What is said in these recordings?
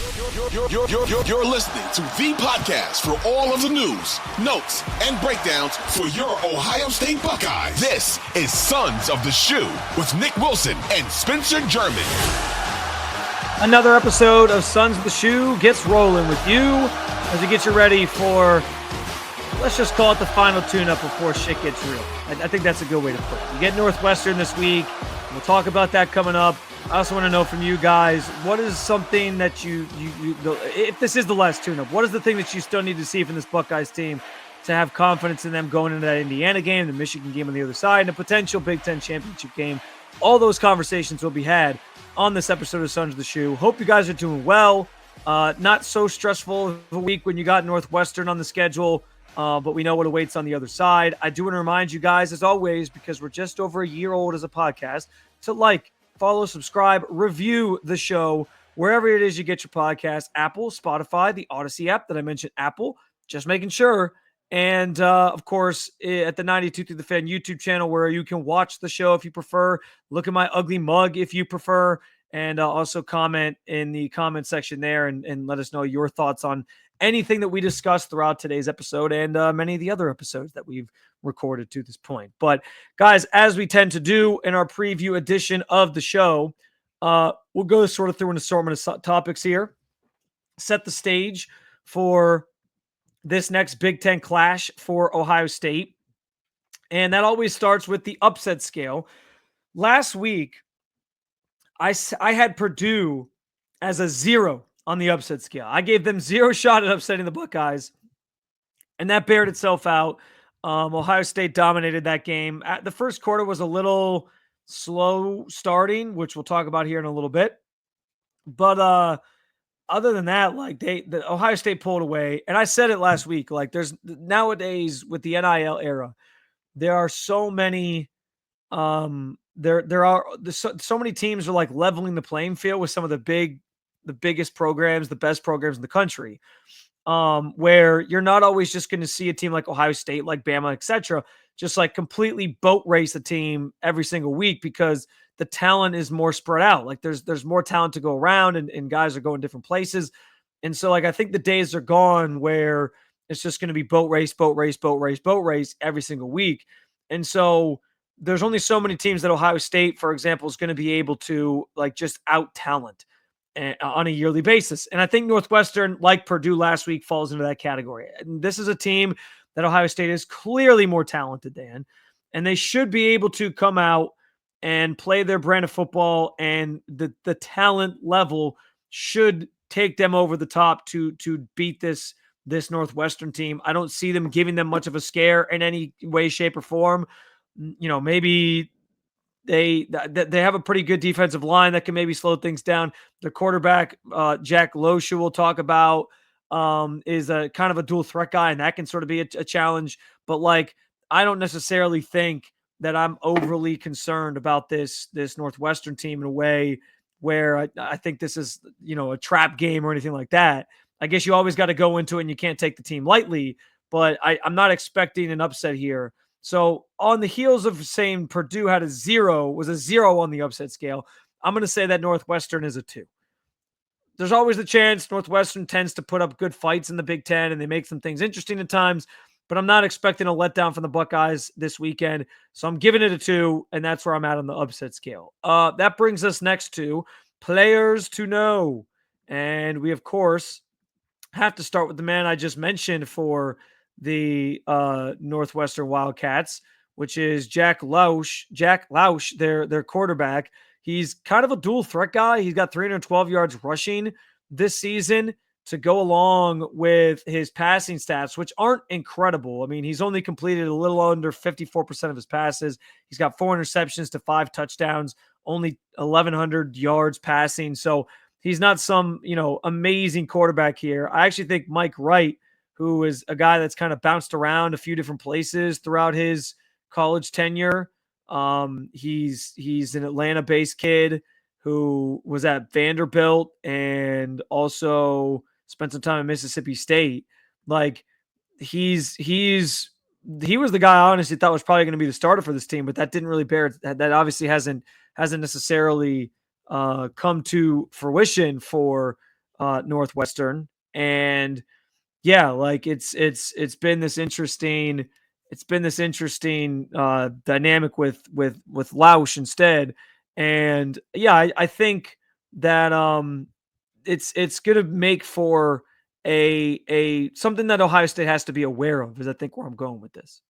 You're listening to the podcast for all of the news, notes, and breakdowns for your Ohio State Buckeyes. This is Sons of the Shoe with Nick Wilson and Spencer German. Another episode of Sons of the Shoe gets rolling with you as we get you ready for, let's just call it the final tune-up before shit gets real. I think that's a good way to put it. You get Northwestern this week. We'll talk about that coming up. I also want to know from you guys, what is something that you if this is the last tune-up, what is the thing that you still need to see from this Buckeyes team to have confidence in them going into that Indiana game, the Michigan game on the other side, and a potential Big Ten championship game? All those conversations will be had on this episode of Sons of the Shoe. Hope you guys are doing well. Not so stressful of a week when you got Northwestern on the schedule, but we know what awaits on the other side. I do want to remind you guys, as always, because we're just over a year old as a podcast, to follow, subscribe, review the show wherever it is you get your podcast. Apple, Spotify, the Odyssey app that I mentioned, Apple, just making sure. And, of course, at the 92 Through the Fan YouTube channel where you can watch the show if you prefer, look at my ugly mug if you prefer, and also comment in the comment section there and let us know your thoughts on anything that we discussed throughout today's episode and many of the other episodes that we've recorded to this point. But guys, as we tend to do in our preview edition of the show, we'll go sort of through an assortment of topics here, set the stage for this next Big Ten clash for Ohio State. And that always starts with the upset scale. Last week, I had Purdue as a 0 on the upset scale. I gave them 0 shot at upsetting the Buckeyes, and that bared itself out. Ohio State dominated that game. The first quarter was a little slow starting, which we'll talk about here in a little bit. But other than that, the Ohio State pulled away. And I said it last week, there's nowadays with the NIL era, there are so many there are so many teams are leveling the playing field with some of the biggest programs, the best programs in the country. Where you're not always just going to see a team like Ohio State, like Bama, etc., just completely boat race a team every single week because the talent is more spread out. There's more talent to go around and guys are going different places. And so I think the days are gone where it's just going to be boat race every single week. And so there's only so many teams that Ohio State, for example, is going to be able to just out talent on a yearly basis. And I think Northwestern, like Purdue last week, falls into that category. And this is a team that Ohio State is clearly more talented than, and they should be able to come out and play their brand of football, and the talent level should take them over the top to beat this Northwestern team. I don't see them giving them much of a scare in any way, shape, or form. Maybe they have a pretty good defensive line that can maybe slow things down. The quarterback, Jack Loshu, we'll talk about, is a kind of a dual threat guy, and that can sort of be a challenge. But I don't necessarily think that I'm overly concerned about this Northwestern team in a way where I think this is, a trap game or anything like that. I guess you always got to go into it and you can't take the team lightly, but I'm not expecting an upset here. So on the heels of saying Purdue was a 0 on the upset scale, I'm going to say that Northwestern is a 2. There's always the chance Northwestern tends to put up good fights in the Big Ten and they make some things interesting at times, but I'm not expecting a letdown from the Buckeyes this weekend. So I'm giving it a 2, and that's where I'm at on the upset scale. That brings us next to players to know. And we, of course, have to start with the man I just mentioned for the Northwestern Wildcats, which is Jack Lausch, their quarterback. He's kind of a dual threat guy. He's got 312 yards rushing this season to go along with his passing stats, which aren't incredible. I mean, he's only completed a little under 54% of his passes. He's got 4 interceptions to 5 touchdowns, only 1,100 yards passing. So he's not some, amazing quarterback here. I actually think Mike Wright, who is a guy that's kind of bounced around a few different places throughout his college tenure. He's an Atlanta-based kid who was at Vanderbilt and also spent some time at Mississippi State. He was the guy I honestly thought was probably going to be the starter for this team, but that didn't really that obviously hasn't necessarily come to fruition for Northwestern. And yeah, like it's been this interesting dynamic with Lausch instead. And yeah, I think that it's gonna make for a something that Ohio State has to be aware of, is I think where I'm going with this.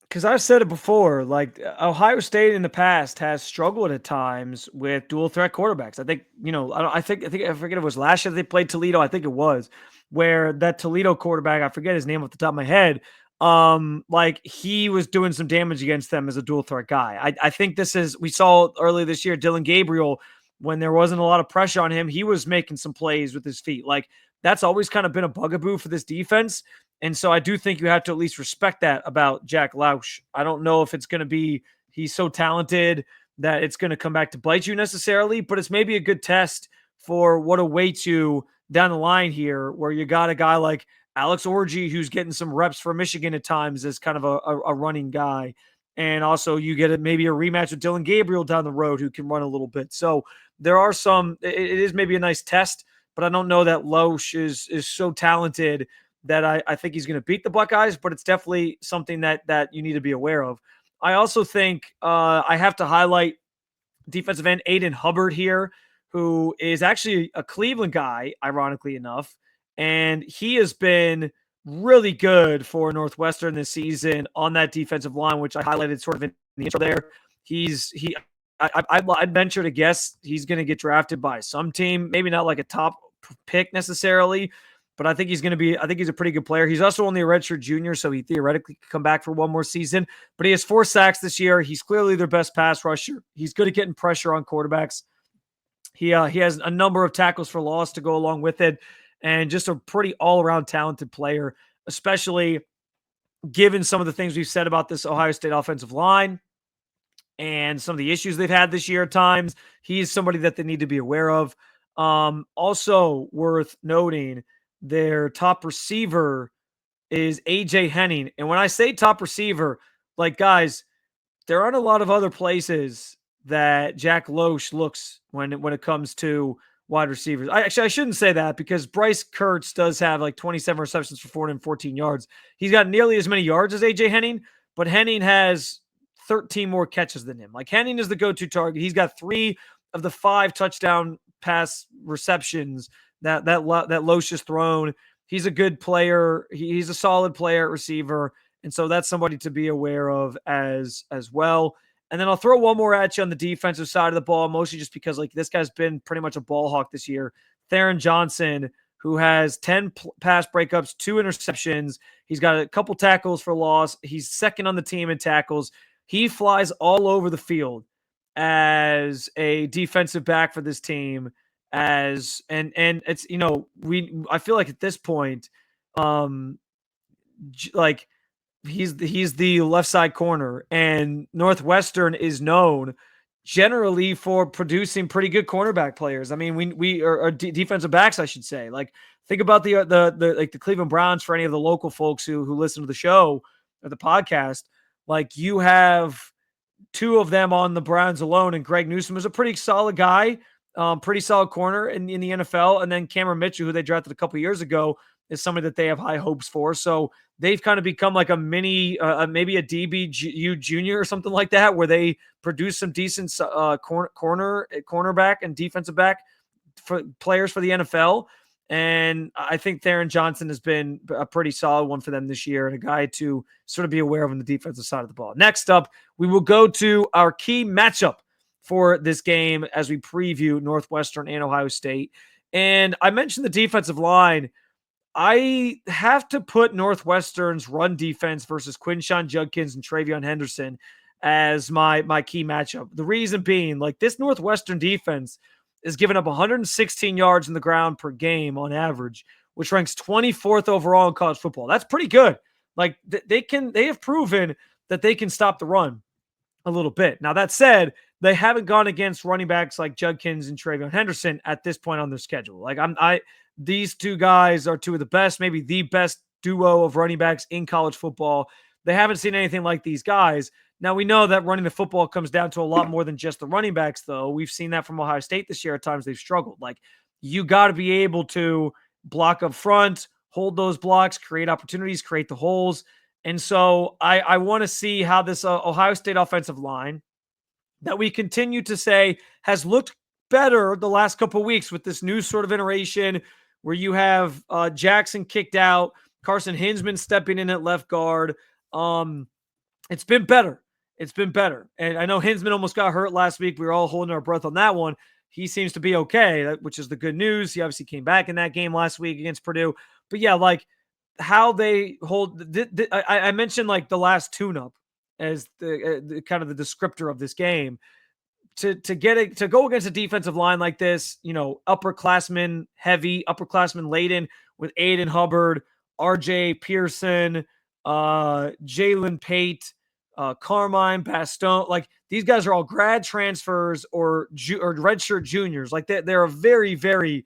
Because I've said it before, like Ohio State in the past has struggled at times with dual threat quarterbacks. I think, I forget if it was last year they played Toledo. I think it was, where that Toledo quarterback, I forget his name off the top of my head. Like he was doing some damage against them as a dual threat guy. I think we saw earlier this year, Dylan Gabriel, when there wasn't a lot of pressure on him, he was making some plays with his feet. Like that's always kind of been a bugaboo for this defense. And so I do think you have to at least respect that about Jack Lausch. I don't know if it's going to be he's so talented that it's going to come back to bite you necessarily, but it's maybe a good test for what awaits you down the line here, where you got a guy like Alex Orji who's getting some reps for Michigan at times as kind of a running guy. And also you get maybe a rematch with Dylan Gabriel down the road who can run a little bit. So there are it is maybe a nice test, but I don't know that Lausch is so talented that I think he's going to beat the Buckeyes, but it's definitely something that you need to be aware of. I also think I have to highlight defensive end Aiden Hubbard here, who is actually a Cleveland guy, ironically enough, and he has been really good for Northwestern this season on that defensive line, which I highlighted sort of in the intro there. I'd venture to guess he's going to get drafted by some team, maybe not like a top pick necessarily, but I think he's a pretty good player. He's also only a redshirt junior, so he theoretically could come back for one more season. But he has 4 sacks this year. He's clearly their best pass rusher. He's good at getting pressure on quarterbacks. He has a number of tackles for loss to go along with it, and just a pretty all-around talented player, especially given some of the things we've said about this Ohio State offensive line and some of the issues they've had this year at times. He's somebody that they need to be aware of. Also worth noting, their top receiver is AJ Henning. And when I say top receiver, like guys, there aren't a lot of other places that Jack Loesch looks when it comes to wide receivers. I shouldn't say that, because Bryce Kurtz does have like 27 receptions for 414 yards. He's got nearly as many yards as AJ Henning, but Henning has 13 more catches than him. Like Henning is the go-to target. He's got 3 of the 5 touchdown pass receptions that Loesch has thrown. He's a good player. He's a solid player at receiver. And so that's somebody to be aware of as well. And then I'll throw one more at you on the defensive side of the ball, mostly just because like this guy's been pretty much a ball hawk this year. Theron Johnson, who has 10 pass breakups, 2 interceptions. He's got a couple tackles for loss. He's second on the team in tackles. He flies all over the field as a defensive back for this team. And it's, I feel like at this point, like he's the left side corner, and Northwestern is known generally for producing pretty good cornerback players. I mean, we are defensive backs, I should say. Like think about the Cleveland Browns, for any of the local folks who listen to the show or the podcast. Like you have 2 of them on the Browns alone, and Greg Newsome is a pretty solid guy. Pretty solid corner in the NFL. And then Cameron Mitchell, who they drafted a couple years ago, is somebody that they have high hopes for. So they've kind of become like a mini, maybe a DBU junior or something like that, where they produce some decent cornerback and defensive back for players for the NFL. And I think Theron Johnson has been a pretty solid one for them this year, and a guy to sort of be aware of on the defensive side of the ball. Next up, we will go to our key matchup for this game as we preview Northwestern and Ohio State. And I mentioned the defensive line. I have to put Northwestern's run defense versus Quinshawn Judkins and Travion Henderson as my key matchup. The reason being, like, this Northwestern defense is giving up 116 yards in the ground per game on average, which ranks 24th overall in college football. That's pretty good. Like they have proven that they can stop the run a little bit. Now that said, they haven't gone against running backs like Judkins and Travion Henderson at this point on their schedule. Like these 2 guys are 2 of the best, maybe the best duo of running backs in college football. They haven't seen anything like these guys. Now we know that running the football comes down to a lot more than just the running backs, though. We've seen that from Ohio State this year. At times they've struggled. Like you got to be able to block up front, hold those blocks, create opportunities, create the holes. And so I want to see how this Ohio State offensive line that we continue to say has looked better the last couple of weeks with this new sort of iteration where you have Jackson kicked out, Carson Hinsman stepping in at left guard. It's been better. It's been better. And I know Hinsman almost got hurt last week. We were all holding our breath on that one. He seems to be okay, which is the good news. He obviously came back in that game last week against Purdue. But yeah, like how they hold. I mentioned like the last tune-up as the kind of the descriptor of this game. To go against a defensive line like this, upperclassmen heavy, upperclassmen laden with Aiden Hubbard, RJ Pearson, Jalen Pate, Carmine Baston. Like these guys are all grad transfers or redshirt juniors. Like they're a very, very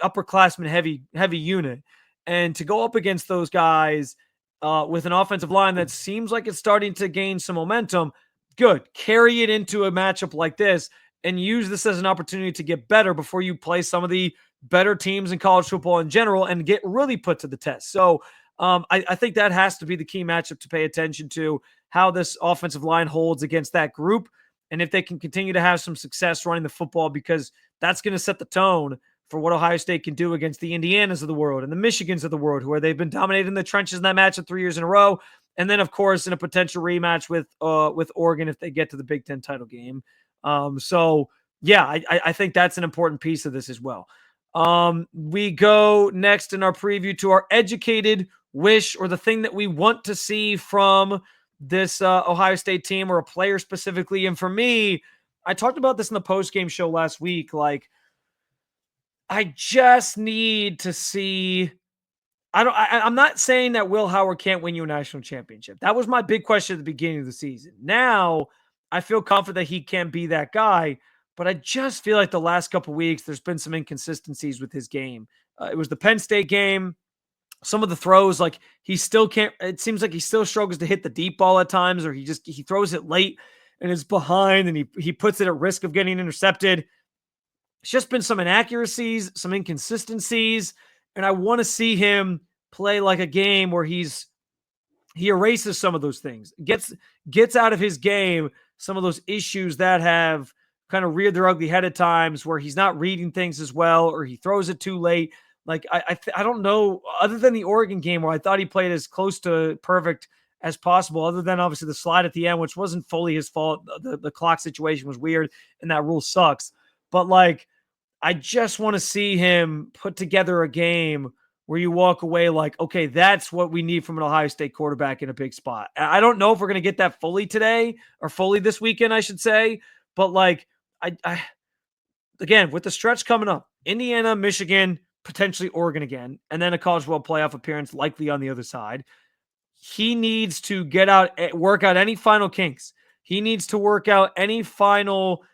upperclassmen heavy unit. And to go up against those guys with an offensive line that seems like it's starting to gain some momentum, good. Carry it into a matchup like this and use this as an opportunity to get better before you play some of the better teams in college football in general and get really put to the test. So I think that has to be the key matchup to pay attention to, how this offensive line holds against that group. And if they can continue to have some success running the football, because that's going to set the tone for what Ohio State can do against the Indianas of the world and the Michigans of the world, where they've been dominating the trenches in that matchup 3 years in a row. And then, of course, in a potential rematch with Oregon if they get to the Big Ten title game. So, yeah, I think that's an important piece of this as well. We go next in our preview to our educated wish, or the thing that we want to see from this Ohio State team, or a player specifically. And for me, I talked about this in the post-game show last week. Like, I just need to see. I'm not saying that Will Howard can't win you a national championship. That was my big question at the beginning of the season. Now I feel confident that he can be that guy, but I just feel like the last couple of weeks there's been some inconsistencies with his game. It was the Penn State game. Some of the throws, like he still can't. It seems like he still struggles to hit the deep ball at times, or he throws it late and is behind, and he puts it at risk of getting intercepted. It's just been some inaccuracies, some inconsistencies. And I want to see him play like a game where he erases some of those things, gets out of his game some of those issues that have kind of reared their ugly head at times, where he's not reading things as well, or he throws it too late. Like I don't know, other than the Oregon game where I thought he played as close to perfect as possible, other than obviously the slide at the end, which wasn't fully his fault. The clock situation was weird and that rule sucks. But like, I just want to see him put together a game where you walk away like, okay, that's what we need from an Ohio State quarterback in a big spot. I don't know if we're going to get that fully today, or fully this weekend, I should say. But like, I again, with the stretch coming up, Indiana, Michigan, potentially Oregon again, and then a College World Playoff appearance likely on the other side. He needs to work out any final kinks. He needs to work out any final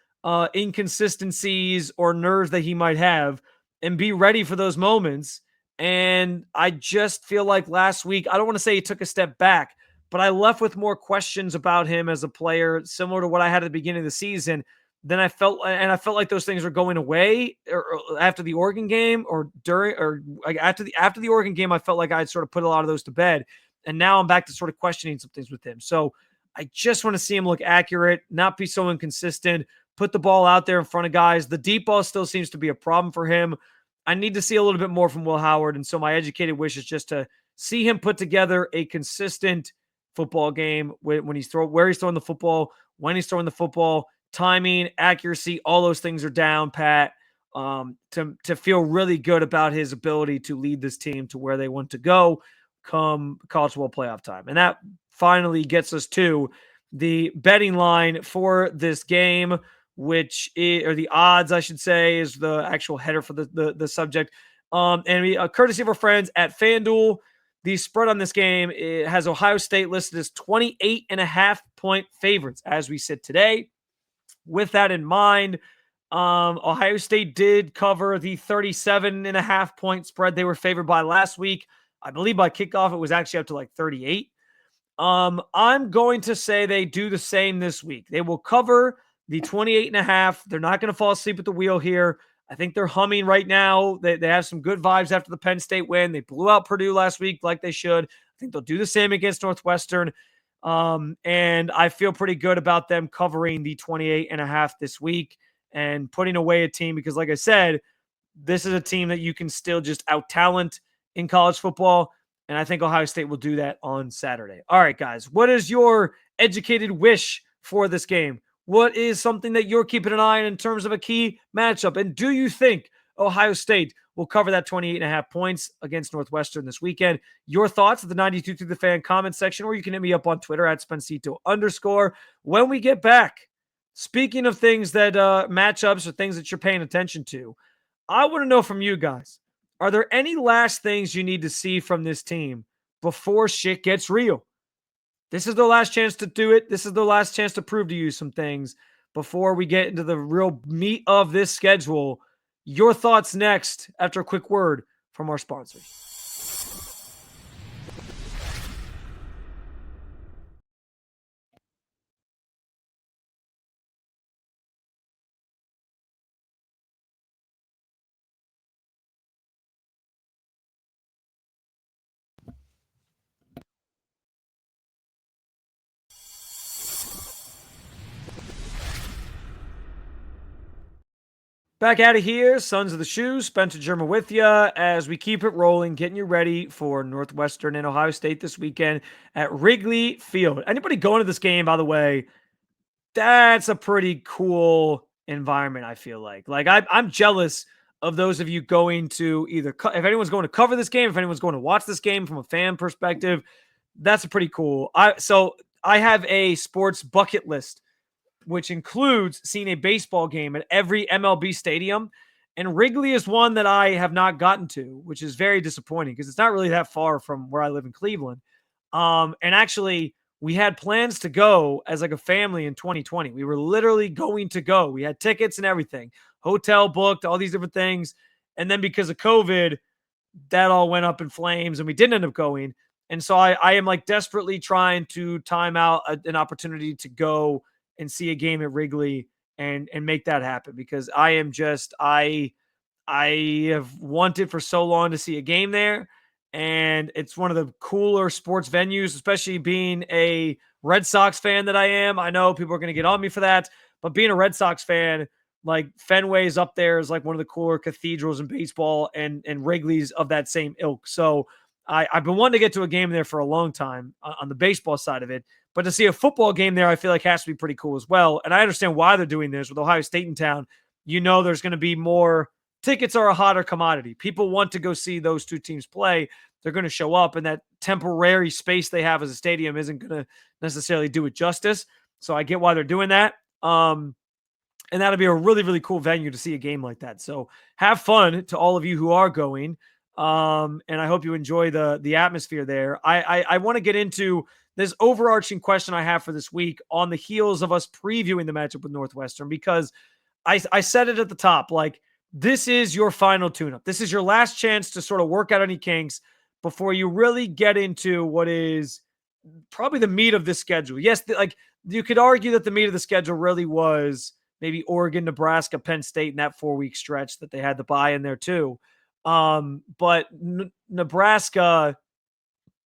inconsistencies or nerves that he might have, and be ready for those moments. And I just feel like last week, I don't want to say he took a step back, but I left with more questions about him as a player, similar to what I had at the beginning of the season. Then I felt like those things were going away or after the Oregon game, or during, or like after the Oregon game. I felt like I had sort of put a lot of those to bed, and now I'm back to sort of questioning some things with him. So I just want to see him look accurate, not be so inconsistent, put the ball out there in front of guys. The deep ball still seems to be a problem for him. I need to see a little bit more from Will Howard. And so my educated wish is just to see him put together a consistent football game where he's throwing the football, when he's throwing the football, timing, accuracy, all those things are down pat, to feel really good about his ability to lead this team to where they want to go come College World Playoff time. And that finally gets us to the betting line for this game, which is, or the odds, I should say, is the actual header for the subject. And we, courtesy of our friends at FanDuel, the spread on this game, it has Ohio State listed as 28.5-point favorites as we sit today. With that in mind, Ohio State did cover the 37.5-point spread they were favored by last week. I believe by kickoff, it was actually up to like 38. I'm going to say they do the same this week. They will cover the 28.5. They're not going to fall asleep at the wheel here. I think they're humming right now. They have some good vibes after the Penn State win. They blew out Purdue last week like they should. I think they'll do the same against Northwestern. And I feel pretty good about them covering the 28.5 this week and putting away a team because, like I said, this is a team that you can still just out-talent in college football. And I think Ohio State will do that on Saturday. All right, guys, what is your educated wish for this game? What is something that you're keeping an eye on in terms of a key matchup? And do you think Ohio State will cover that 28.5 points against Northwestern this weekend? Your thoughts at the 92 through the fan comment section, or you can hit me up on Twitter at Spencito_. When we get back, speaking of things that matchups or things that you're paying attention to, I want to know from you guys, are there any last things you need to see from this team before shit gets real? This is their last chance to do it. This is their last chance to prove to you some things before we get into the real meat of this schedule. Your thoughts next after a quick word from our sponsors. Back out of here, Sons of the Shoe, Spencer German with you as we keep it rolling, getting you ready for Northwestern and Ohio State this weekend at Wrigley Field. Anybody going to this game, by the way, that's a pretty cool environment, I feel like. I'm jealous of those of you going to either, if anyone's going to cover this game, if anyone's going to watch this game from a fan perspective, that's a pretty cool. So I have a sports bucket list which includes seeing a baseball game at every MLB stadium. And Wrigley is one that I have not gotten to, which is very disappointing because it's not really that far from where I live in Cleveland. And actually, we had plans to go as like a family in 2020. We were literally going to go. We had tickets and everything, hotel booked, all these different things. And then because of COVID, that all went up in flames and we didn't end up going. And so I am like desperately trying to time out an opportunity to go and see a game at Wrigley and make that happen because I have wanted for so long to see a game there. And it's one of the cooler sports venues, especially being a Red Sox fan that I am. I know people are going to get on me for that, but being a Red Sox fan, like Fenway's up there is like one of the cooler cathedrals in baseball and Wrigley's of that same ilk. So I've been wanting to get to a game there for a long time on the baseball side of it. But to see a football game there, I feel like has to be pretty cool as well. And I understand why they're doing this with Ohio State in town. You know, there's going to be more tickets are a hotter commodity. People want to go see those two teams play. They're going to show up, and that temporary space they have as a stadium isn't going to necessarily do it justice. So I get why they're doing that. And that'll be a really, really cool venue to see a game like that. So have fun to all of you who are going. And I hope you enjoy the atmosphere there. I want to get into this overarching question I have for this week on the heels of us previewing the matchup with Northwestern, because I said it at the top, like this is your final tune-up. This is your last chance to sort of work out any kinks before you really get into what is probably the meat of this schedule. Yes, like you could argue that the meat of the schedule really was maybe Oregon, Nebraska, Penn State in that 4-week stretch that they had to buy in there too. But Nebraska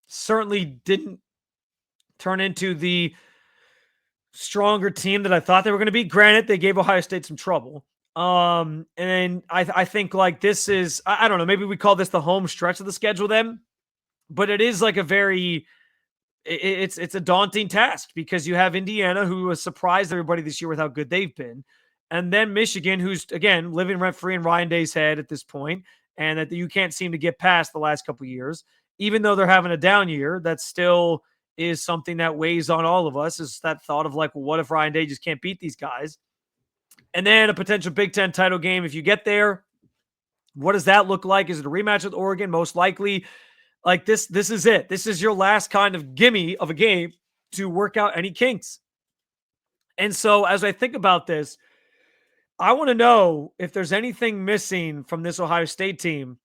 certainly didn't turn into the stronger team that I thought they were going to be. Granted, they gave Ohio State some trouble. And I think like this is, I don't know, maybe we call this the home stretch of the schedule then, but it is like a very, it's a daunting task because you have Indiana, who has surprised everybody this year with how good they've been. And then Michigan, who's again, living rent free in Ryan Day's head at this point, and that you can't seem to get past the last couple of years, even though they're having a down year. That still is something that weighs on all of us, is that thought of like, well, what if Ryan Day just can't beat these guys? And then a potential Big Ten title game. If you get there, what does that look like? Is it a rematch with Oregon? Most likely. Like this is it. This is your last kind of gimme of a game to work out any kinks. And so as I think about this, I want to know if there's anything missing from this Ohio State team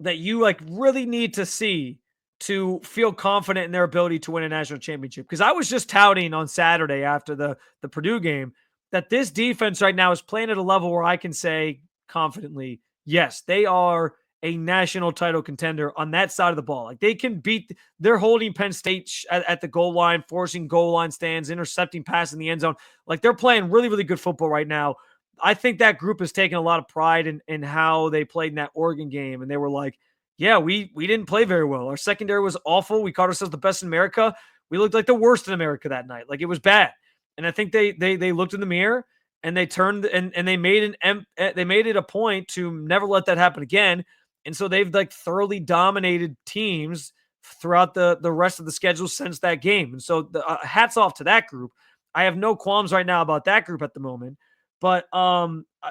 that you like really need to see to feel confident in their ability to win a national championship. Because I was just touting on Saturday after the Purdue game that this defense right now is playing at a level where I can say confidently, yes, they are a national title contender on that side of the ball. Like they can beat, they're holding Penn State at the goal line, forcing goal line stands, intercepting passes in the end zone. Like they're playing really, really good football right now. I think that group has taken a lot of pride in how they played in that Oregon game. And they were like, yeah, we didn't play very well. Our secondary was awful. We caught ourselves the best in America. We looked like the worst in America that night. Like it was bad. And I think they looked in the mirror and they turned and they made they made it a point to never let that happen again. And so they've like thoroughly dominated teams throughout the rest of the schedule since that game. And so the hats off to that group. I have no qualms right now about that group at the moment. But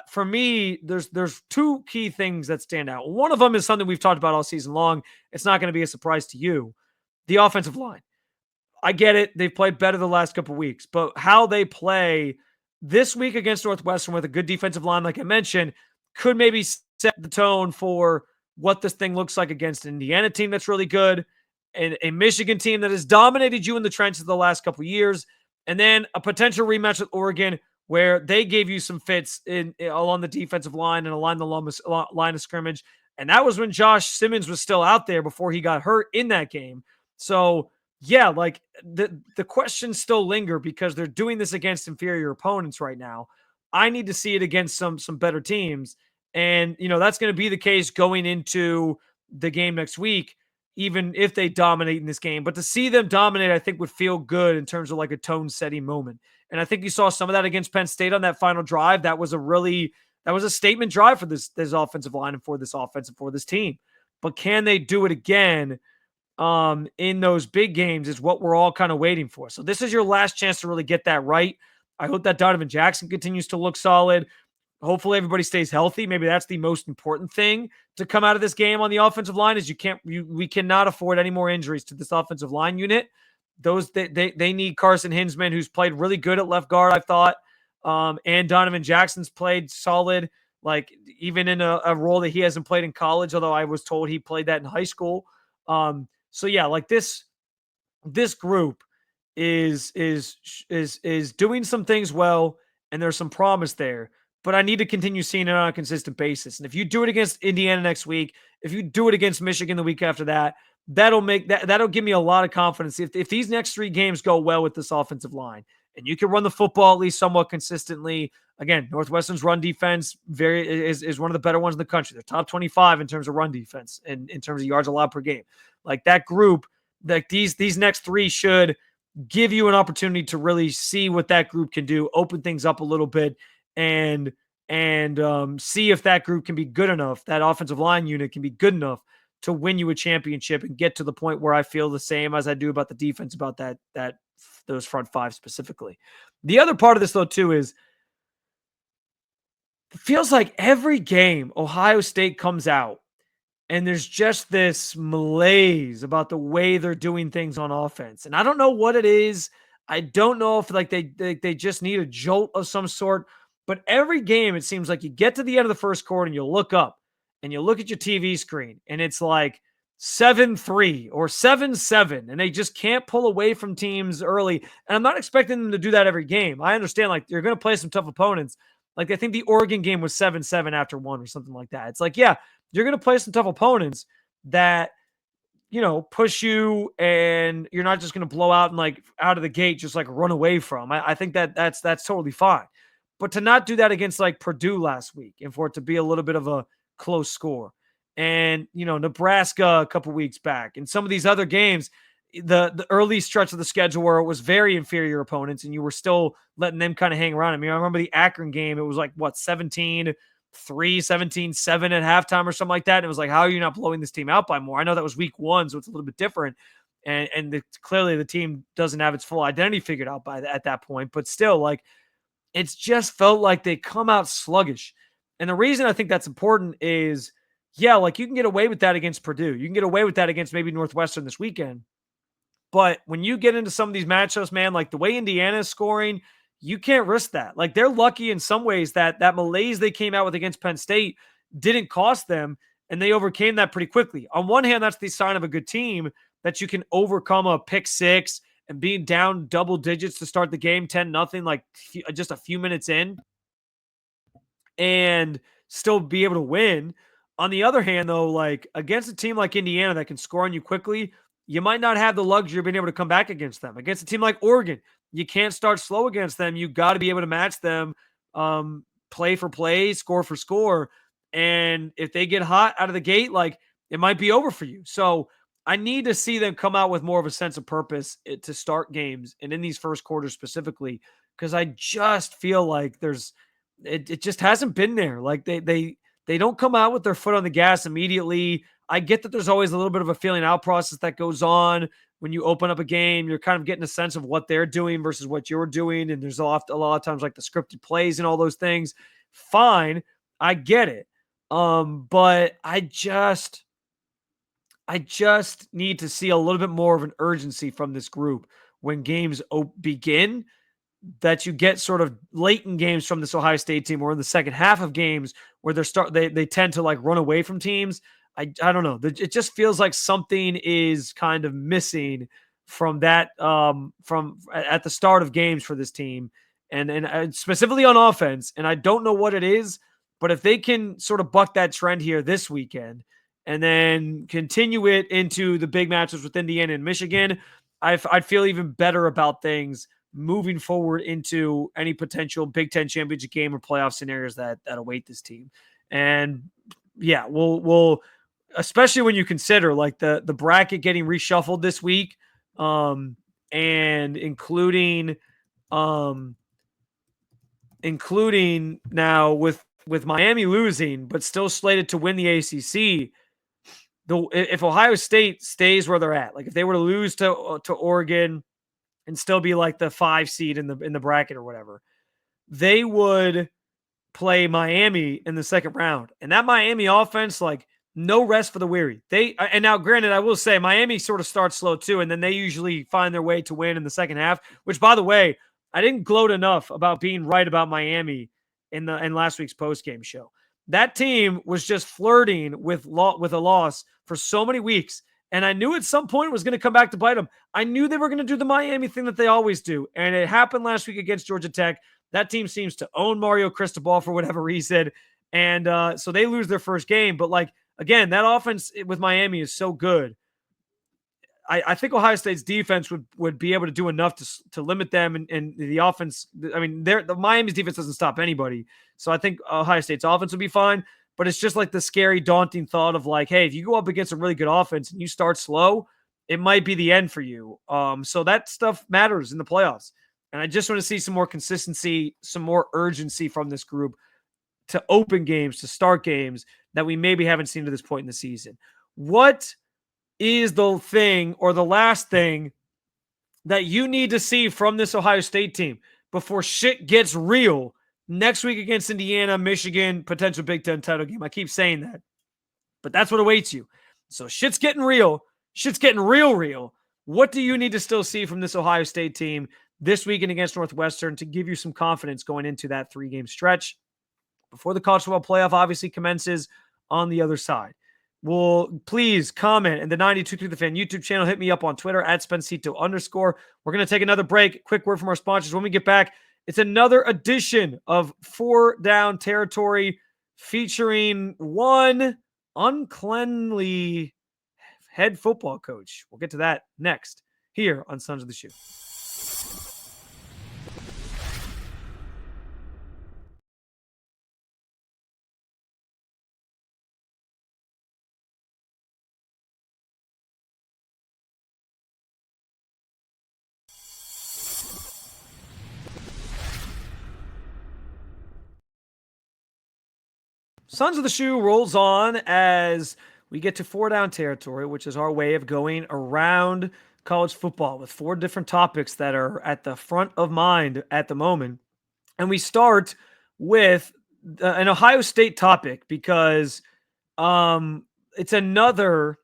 for me, there's two key things that stand out. One of them is something we've talked about all season long. It's not going to be a surprise to you. The offensive line. I get it. They've played better the last couple of weeks, but how they play this week against Northwestern with a good defensive line, like I mentioned, could maybe set the tone for what this thing looks like against an Indiana team that's really good, and a Michigan team that has dominated you in the trenches the last couple of years, and then a potential rematch with Oregon where they gave you some fits along the defensive line and along the line of scrimmage. And that was when Josh Simmons was still out there before he got hurt in that game. So yeah, like the questions still linger because they're doing this against inferior opponents right now. I need to see it against some better teams. And that's going to be the case going into the game next week, even if they dominate in this game. But to see them dominate, I think would feel good in terms of like a tone-setting moment. And I think you saw some of that against Penn State on that final drive. That was a statement drive for this offensive line and for this offense and for this team. But can they do it again in those big games is what we're all kind of waiting for. So this is your last chance to really get that right. I hope that Donovan Jackson continues to look solid. Hopefully everybody stays healthy. Maybe that's the most important thing to come out of this game on the offensive line is we cannot afford any more injuries to this offensive line unit. They need Carson Hinsman, who's played really good at left guard, I thought. And Donovan Jackson's played solid, like even in a role that he hasn't played in college, although I was told he played that in high school. So yeah, like this group is doing some things well, and there's some promise there. But I need to continue seeing it on a consistent basis. And if you do it against Indiana next week, if you do it against Michigan the week after that, that'll give me a lot of confidence. If these next three games go well with this offensive line, and you can run the football at least somewhat consistently. Again, Northwestern's run defense is one of the better ones in the country. They're top 25 in terms of run defense and in terms of yards allowed per game. Like that group, like these next three should give you an opportunity to really see what that group can do, open things up a little bit, and see if that group can be good enough, that offensive line unit can be good enough to win you a championship and get to the point where I feel the same as I do about the defense, about those front five specifically. The other part of this, though, too, is it feels like every game Ohio State comes out and there's just this malaise about the way they're doing things on offense. And I don't know what it is. I don't know if like they just need a jolt of some sort. But every game, it seems like you get to the end of the first quarter and you look up and you look at your TV screen and it's like 7-3 or 7-7, and they just can't pull away from teams early. And I'm not expecting them to do that every game. I understand like you're going to play some tough opponents. Like I think the Oregon game was 7-7 after one or something like that. It's like, yeah, you're going to play some tough opponents that, push you, and you're not just going to blow out and like out of the gate, just like run away from. I think that's totally fine. But to not do that against like Purdue last week and for it to be a little bit of a close score, and Nebraska a couple weeks back, and some of these other games, the early stretch of the schedule where it was very inferior opponents and you were still letting them kind of hang around. I mean, I remember the Akron game. It was like 17-3, 17-7 at halftime or something like that. And it was like, how are you not blowing this team out by more? I know that was week one, so it's a little bit different. And clearly the team doesn't have its full identity figured out at that point, but still, like, it's just felt like they come out sluggish. And the reason I think that's important is, yeah, like you can get away with that against Purdue. You can get away with that against maybe Northwestern this weekend. But when you get into some of these matchups, man, like the way Indiana is scoring, you can't risk that. Like they're lucky in some ways that malaise they came out with against Penn State didn't cost them, and they overcame that pretty quickly. On one hand, that's the sign of a good team, that you can overcome a pick six and being down double digits to start the game 10-0, like just a few minutes in, and still be able to win. On the other hand, though, like against a team like Indiana that can score on you quickly, you might not have the luxury of being able to come back against them. Against a team like Oregon, you can't start slow against them. You got to be able to match them, play for play, score for score. And if they get hot out of the gate, like it might be over for you. So I need to see them come out with more of a sense of purpose to start games and in these first quarters specifically, because I just feel like it just hasn't been there. Like they don't come out with their foot on the gas immediately. I get that there's always a little bit of a feeling out process that goes on when you open up a game. You're kind of getting a sense of what they're doing versus what you're doing, and there's a lot of times like the scripted plays and all those things. Fine, I get it, but I just need to see a little bit more of an urgency from this group when games begin, that you get sort of late in games from this Ohio State team or in the second half of games where they tend to like run away from teams. I don't know. It just feels like something is kind of missing from that from at the start of games for this team and specifically on offense. And I don't know what it is, but if they can sort of buck that trend here this weekend and then continue it into the big matches with Indiana and Michigan, I'd feel even better about things moving forward into any potential Big Ten championship game or playoff scenarios that await this team. And yeah, we'll especially when you consider like the bracket getting reshuffled this week, and including now with Miami losing but still slated to win the ACC. If Ohio State stays where they're at, like if they were to lose to Oregon and still be like the 5 seed in the bracket or whatever, they would play Miami in the second round. And that Miami offense, like no rest for the weary. And now granted, I will say Miami sort of starts slow too, and then they usually find their way to win in the second half, which by the way, I didn't gloat enough about being right about Miami in last week's post-game show. That team was just flirting with a loss for so many weeks. And I knew at some point it was going to come back to bite them. I knew they were going to do the Miami thing that they always do. And it happened last week against Georgia Tech. That team seems to own Mario Cristobal for whatever reason. And so they lose their first game. But like, again, that offense with Miami is so good. I think Ohio State's defense would be able to do enough to limit them, and the offense. I mean, the Miami's defense doesn't stop anybody, so I think Ohio State's offense would be fine. But it's just like the scary, daunting thought of like, hey, if you go up against a really good offense and you start slow, it might be the end for you. So that stuff matters in the playoffs, and I just want to see some more consistency, some more urgency from this group to open games, to start games that we maybe haven't seen to this point in the season. What is the thing or the last thing that you need to see from this Ohio State team before shit gets real next week against Indiana, Michigan, potential Big Ten title game? I keep saying that, but that's what awaits you. So shit's getting real. Shit's getting real. What do you need to still see from this Ohio State team this weekend against Northwestern to give you some confidence going into that 3-game stretch before the college football playoff obviously commences on the other side? Well, please comment in the 92.3 The Fan YouTube channel. Hit me up on Twitter at Spencito_. We're going to take another break. Quick word from our sponsors. When we get back, it's another edition of 4 Down Territory featuring one uncleanly head football coach. We'll get to that next here on Sons of the Shoe. Sons of the Shoe rolls on as we get to 4 Down Territory, which is our way of going around college football with 4 different topics that are at the front of mind at the moment. And we start with an Ohio State topic because it's another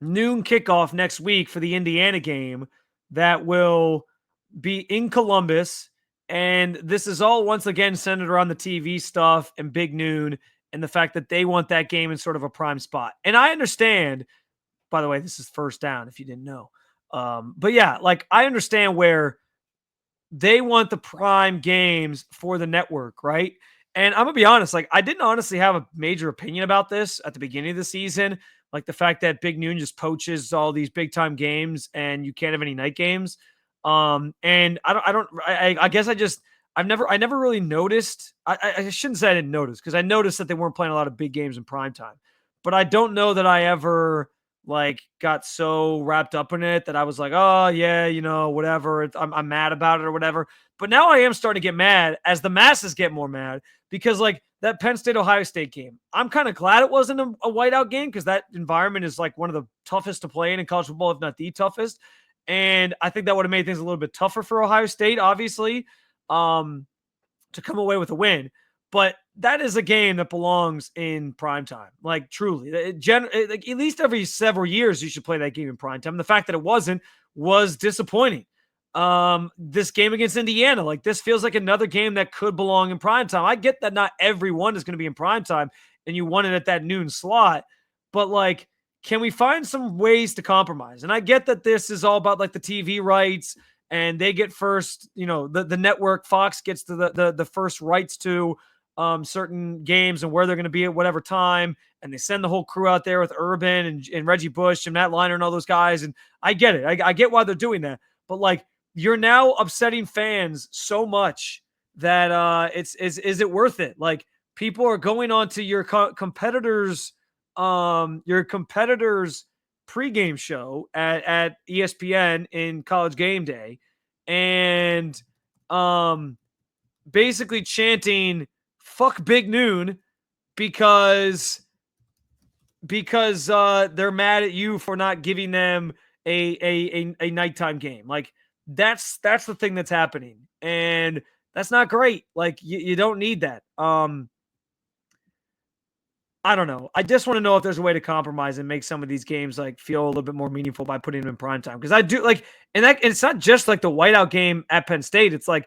noon kickoff next week for the Indiana game that will be in Columbus. And this is all once again centered around the TV stuff and Big Noon and the fact that they want that game in sort of a prime spot. And I understand, by the way, this is First Down if you didn't know. But yeah, like I understand where they want the prime games for the network, right? And I'm gonna be honest, like I didn't honestly have a major opinion about this at the beginning of the season, like the fact that Big Noon just poaches all these big time games and you can't have any night games. And I guess I never really noticed. I shouldn't say I didn't notice because I noticed that they weren't playing a lot of big games in prime time, but I don't know that I ever like got so wrapped up in it that I was like, oh yeah, whatever. I'm mad about it or whatever. But now I am starting to get mad as the masses get more mad because like that Penn State Ohio State game, I'm kind of glad it wasn't a whiteout game because that environment is like one of the toughest to play in college football, if not the toughest. And I think that would have made things a little bit tougher for Ohio State, obviously, to come away with a win. But that is a game that belongs in prime time. Like truly, like at least every several years you should play that game in prime time. The fact that it wasn't was disappointing. This game against Indiana, like this feels like another game that could belong in prime time. I get that not everyone is going to be in prime time and you want it at that noon slot, but like, can we find some ways to compromise? And I get that this is all about like the TV rights and they get first, the network Fox gets to the first rights to certain games and where they're going to be at whatever time. And they send the whole crew out there with Urban and Reggie Bush and Matt Leinart and all those guys. And I get it. I get why they're doing that. But like, you're now upsetting fans so much that is it worth it? Like people are going on to your competitors' pregame show at ESPN in College Game Day and basically chanting fuck Big Noon because they're mad at you for not giving them a nighttime game. Like that's the thing that's happening. And that's not great. Like you don't need that. I don't know. I just want to know if there's a way to compromise and make some of these games like feel a little bit more meaningful by putting them in prime time. Because I do like, and it's not just like the whiteout game at Penn State. It's like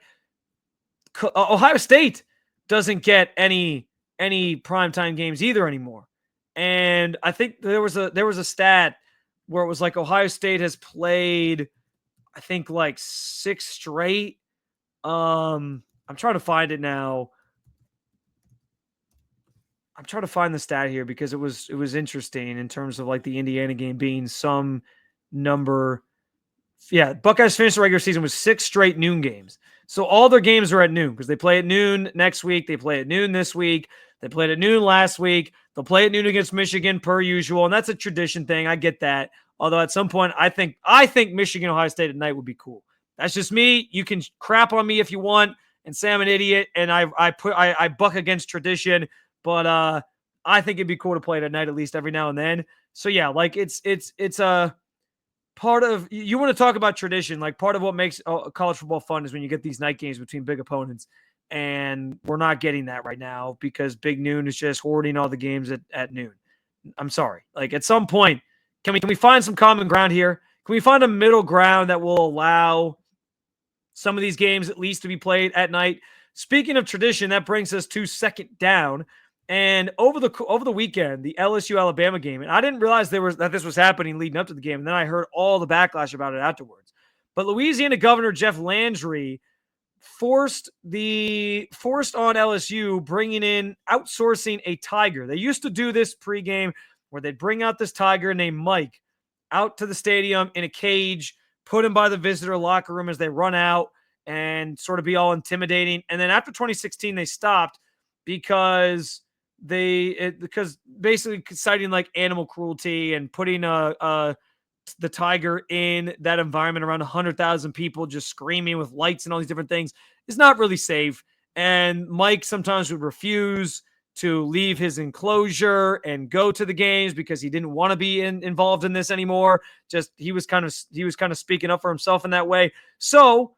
Ohio State doesn't get any primetime games either anymore. And I think there was a stat where it was like Ohio State has played, I think like 6 straight. I'm trying to find it now. I'm trying to find the stat here because it was interesting in terms of like the Indiana game being some number. Yeah, Buckeyes finished the regular season with 6 straight noon games. So all their games are at noon because they play at noon next week. They play at noon this week. They played at noon last week. They'll play at noon against Michigan per usual, and that's a tradition thing. I get that. Although at some point, I think Michigan Ohio State at night would be cool. That's just me. You can crap on me if you want and say I'm an idiot, and I buck against tradition. But I think it'd be cool to play it at night at least every now and then. So yeah, like it's a part of, you want to talk about tradition, like part of what makes college football fun is when you get these night games between big opponents. And we're not getting that right now because Big Noon is just hoarding all the games at noon. I'm sorry. Like at some point, can we find some common ground here? Can we find a middle ground that will allow some of these games at least to be played at night? Speaking of tradition, that brings us to second down. And over the weekend, the LSU Alabama game, and I didn't realize that this was happening leading up to the game, and then I heard all the backlash about it afterwards. But Louisiana Governor Jeff Landry forced on LSU outsourcing a tiger. They used to do this pregame where they'd bring out this tiger named Mike out to the stadium in a cage, put him by the visitor locker room as they run out and sort of be all intimidating. And then after 2016, they stopped because basically citing like animal cruelty and putting the tiger in that environment around 100,000 people just screaming with lights and all these different things is not really safe. And Mike sometimes would refuse to leave his enclosure and go to the games because he didn't want to be involved in this anymore. Just he was kind of speaking up for himself in that way. So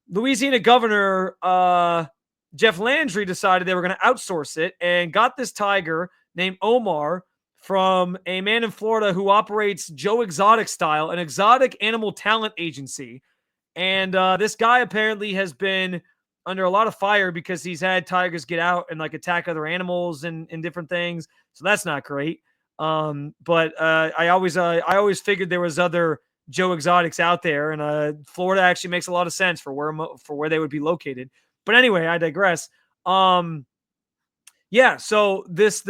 Louisiana Governor Jeff Landry decided they were going to outsource it and got this tiger named Omar from a man in Florida who operates Joe Exotic Style, an exotic animal talent agency. And this guy apparently has been under a lot of fire because he's had tigers get out and like attack other animals and different things. So that's not great. But I always figured there was other Joe Exotics out there, and Florida actually makes a lot of sense for where they would be located. But anyway, I digress. Yeah, so this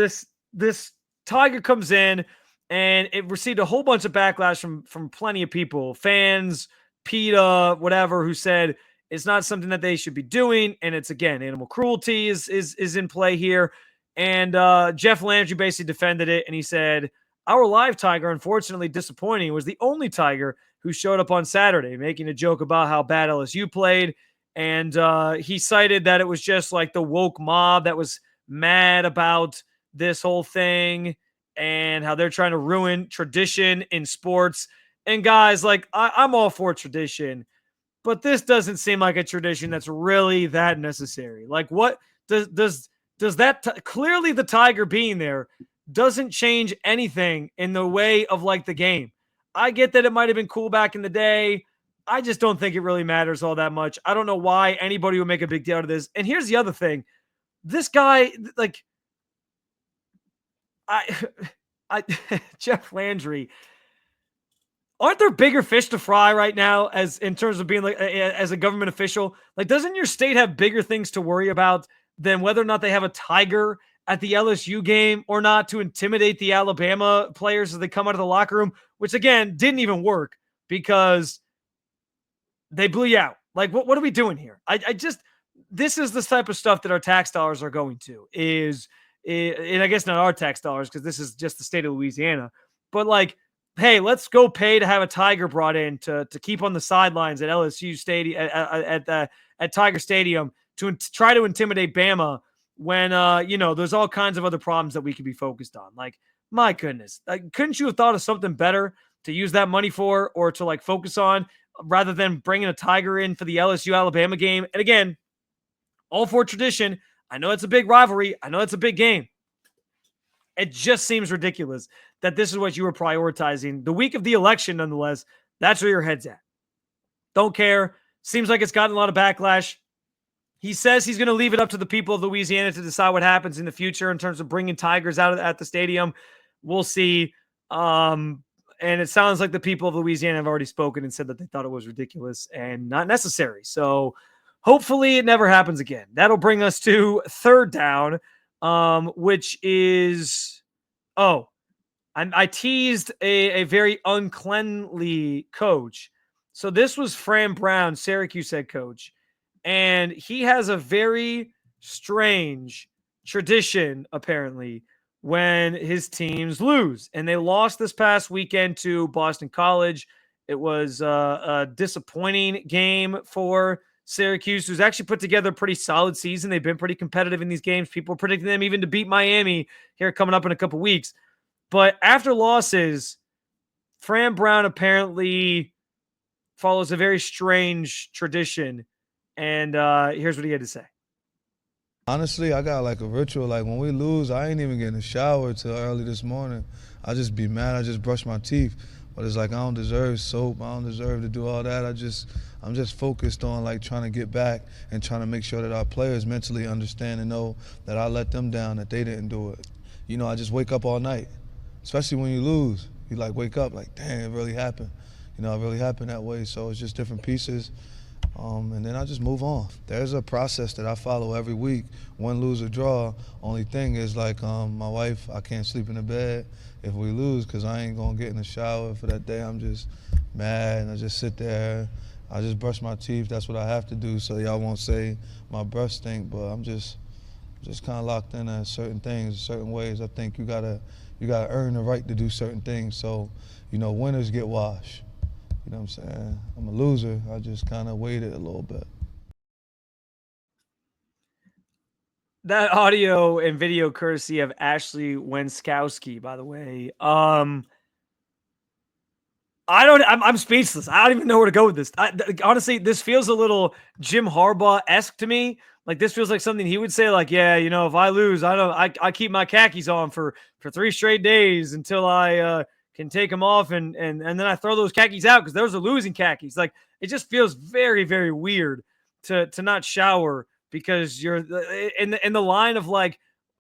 Tiger comes in and it received a whole bunch of backlash from plenty of people, fans, PETA, whatever, who said it's not something that they should be doing, and it's again animal cruelty is in play here. And Jeff Landry basically defended it, and he said our live Tiger, unfortunately disappointing, was the only Tiger who showed up on Saturday, making a joke about how bad LSU played, and he cited that it was just like the woke mob that was mad about this whole thing and how they're trying to ruin tradition in sports. And guys, like I'm all for tradition, but this doesn't seem like a tradition that's really that necessary. Like, what does that clearly the Tiger being there doesn't change anything in the way of like the game. I get that it might have been cool back in the day. I just don't think it really matters all that much. I don't know why anybody would make a big deal out of this. And here's the other thing. This guy, like, I Jeff Landry, aren't there bigger fish to fry right now as in terms of being like as a government official? Like, doesn't your state have bigger things to worry about than whether or not they have a Tiger at the LSU game or not to intimidate the Alabama players as they come out of the locker room, which again didn't even work because they blew you out. Like, what are we doing here? I just, this is the type of stuff that our tax dollars are going to and I guess not our tax dollars because this is just the state of Louisiana, but like, hey, let's go pay to have a Tiger brought in to keep on the sidelines at LSU Stadium at Tiger Stadium to try to intimidate Bama when there's all kinds of other problems that we could be focused on. Like, my goodness, couldn't you have thought of something better to use that money for or to like focus on rather than bringing a Tiger in for the LSU Alabama game? And again, all for tradition. I know it's a big rivalry. I know it's a big game. It just seems ridiculous that this is what you were prioritizing the week of the election. Nonetheless, that's where your head's at. Don't care. Seems like it's gotten a lot of backlash. He says he's going to leave it up to the people of Louisiana to decide what happens in the future in terms of bringing Tigers out at the stadium. We'll see. And it sounds like the people of Louisiana have already spoken and said that they thought it was ridiculous and not necessary. So hopefully it never happens again. That'll bring us to third down, which is, I teased a very uncleanly coach. So this was Fran Brown, Syracuse head coach. And he has a very strange tradition, apparently, when his teams lose. And they lost this past weekend to Boston College. It was a disappointing game for Syracuse, who's actually put together a pretty solid season. They've been pretty competitive in these games. People are predicting them even to beat Miami here coming up in a couple weeks. But after losses, Fran Brown apparently follows a very strange tradition. And here's what he had to say. Honestly, I got like a ritual. Like when we lose, I ain't even getting a shower till early this morning. I just be mad. I just brush my teeth. But it's like I don't deserve soap. I don't deserve to do all that. I'm just focused on like trying to get back and trying to make sure that our players mentally understand and know that I let them down, that they didn't do it. You know, I just wake up all night, especially when you lose. You like wake up like, dang, it really happened. You know, it really happened that way. So it's just different pieces. And then I just move on. There's a process that I follow every week, win, lose, or draw. Only thing is like my wife, I can't sleep in the bed if we lose because I ain't going to get in the shower for that day. I'm just mad and I just sit there. I just brush my teeth. That's what I have to do so y'all won't say my breath stink, but I'm just kind of locked in at certain things, certain ways. I think you gotta earn the right to do certain things. So, you know, winners get washed. You know what I'm saying? I'm a loser. I just kind of waited a little bit. That audio and video courtesy of Ashley Wenskowski, by the way. I'm speechless. I don't even know where to go with this. Honestly, this feels a little Jim Harbaugh-esque to me. Like this feels like something he would say, like, yeah, you know, if I lose, I keep my khakis on for 3 straight days until I can take them off and then I throw those khakis out because those are losing khakis. Like it just feels very, very weird to not shower because you're in the line of like,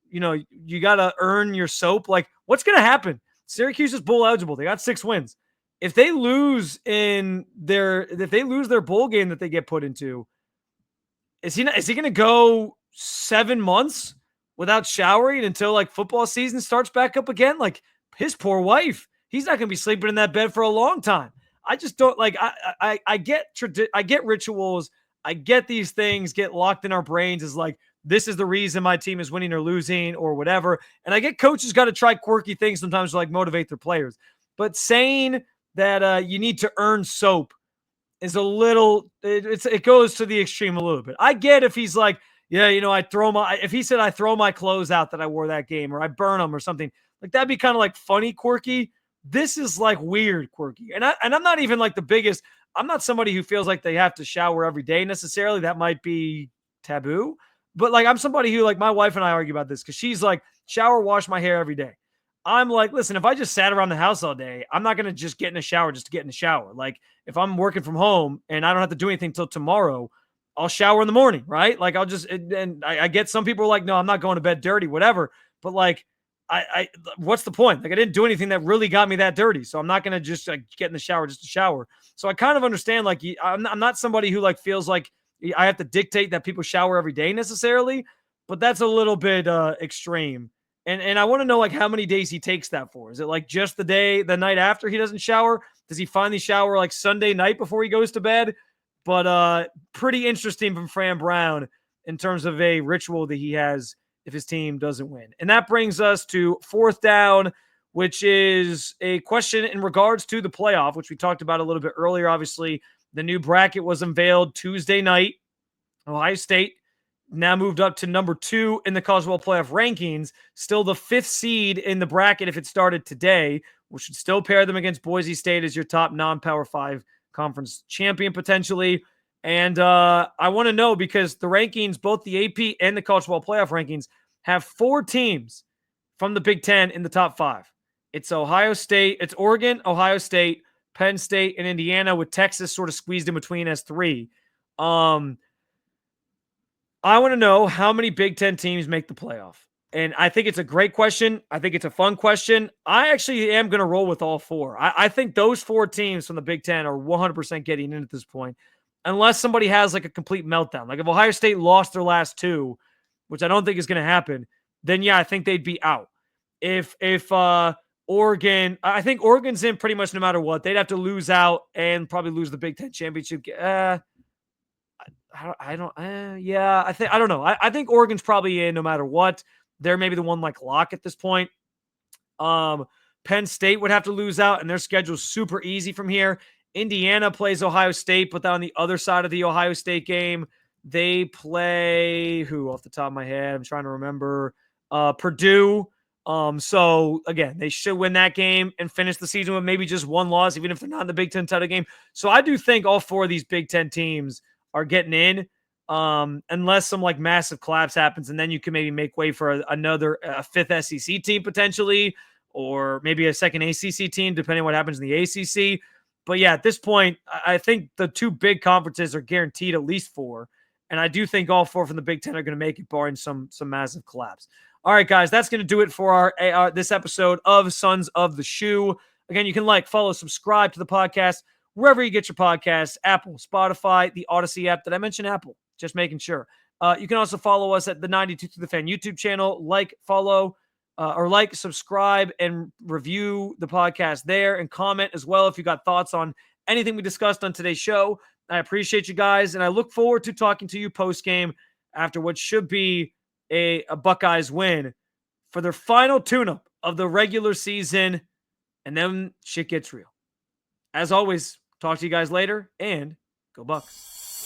you know, you got to earn your soap. Like what's going to happen? Syracuse is bowl eligible. They got 6 wins. If they lose their bowl game that they get put into, is he going to go 7 months without showering until like football season starts back up again. Like his poor wife, he's not going to be sleeping in that bed for a long time. I just don't like. I get I get rituals. I get these things get locked in our brains as like this is the reason my team is winning or losing or whatever. And I get coaches got to try quirky things sometimes to like motivate their players. But saying that you need to earn soap is a little. It goes to the extreme a little bit. I get if he's like, yeah, if he said I throw my clothes out that I wore that game or I burn them or something like that'd be kind of like funny, quirky. This is like weird, quirky. And I'm not even like the biggest. I'm not somebody who feels like they have to shower every day necessarily. That might be taboo. But like I'm somebody who like my wife and I argue about this because she's like, shower, wash my hair every day. I'm like, listen, if I just sat around the house all day, I'm not gonna just get in a shower just to get in the shower. Like if I'm working from home and I don't have to do anything till tomorrow, I'll shower in the morning, right? Like I'll just and I get some people are like, no, I'm not going to bed dirty, whatever. But like what's the point? Like I didn't do anything that really got me that dirty. So I'm not going to just like get in the shower just to shower. So I kind of understand like I'm not somebody who like feels like I have to dictate that people shower every day necessarily, but that's a little bit extreme. And I want to know like how many days he takes that for. Is it like just the night after he doesn't shower? Does he finally shower like Sunday night before he goes to bed? But pretty interesting from Fran Brown in terms of a ritual that he has if his team doesn't win. And that brings us to fourth down, which is a question in regards to the playoff, which we talked about a little bit earlier. Obviously, the new bracket was unveiled Tuesday night. Ohio State now moved up to number 2 in the college football playoff rankings, still the 5th seed in the bracket if it started today, which should still pair them against Boise State as your top non-Power 5 conference champion potentially. And I want to know because the rankings, both the AP and the college football playoff rankings, have 4 teams from the Big Ten in the top 5. It's Ohio State, it's Oregon, Ohio State, Penn State, and Indiana, with Texas sort of squeezed in between as 3. I want to know how many Big Ten teams make the playoff. And I think it's a great question. I think it's a fun question. I actually am going to roll with all 4. I think those 4 teams from the Big Ten are 100% getting in at this point, unless somebody has like a complete meltdown. Like if Ohio State lost their last 2, which I don't think is going to happen, then yeah, I think they'd be out. If Oregon, I think Oregon's in pretty much no matter what. They'd have to lose out and probably lose the Big Ten championship. I don't know. I think Oregon's probably in no matter what. They're maybe the one like lock at this point. Penn State would have to lose out, and their schedule's super easy from here. Indiana plays Ohio State, but then on the other side of the Ohio State game, they play who off the top of my head? I'm trying to remember. Purdue. So again, they should win that game and finish the season with maybe just 1 loss, even if they're not in the Big Ten title game. So I do think all 4 of these Big Ten teams are getting in, unless some like massive collapse happens, and then you can maybe make way for another 5th SEC team potentially, or maybe a second ACC team, depending on what happens in the ACC. But yeah, at this point, I think the 2 big conferences are guaranteed at least 4, and I do think all 4 from the Big Ten are going to make it, barring some massive collapse. All right, guys, that's going to do it for our this episode of Sons of the Shoe. Again, you can like, follow, subscribe to the podcast wherever you get your podcasts, Apple, Spotify, the Odyssey app. Did I mention Apple? Just making sure. You can also follow us at the 92 to the Fan YouTube channel. Subscribe, and review the podcast there, and comment as well if you got thoughts on anything we discussed on today's show. I appreciate you guys, and I look forward to talking to you post-game after what should be a Buckeyes win for their final tune-up of the regular season, and then shit gets real. As always, talk to you guys later, and go Bucks.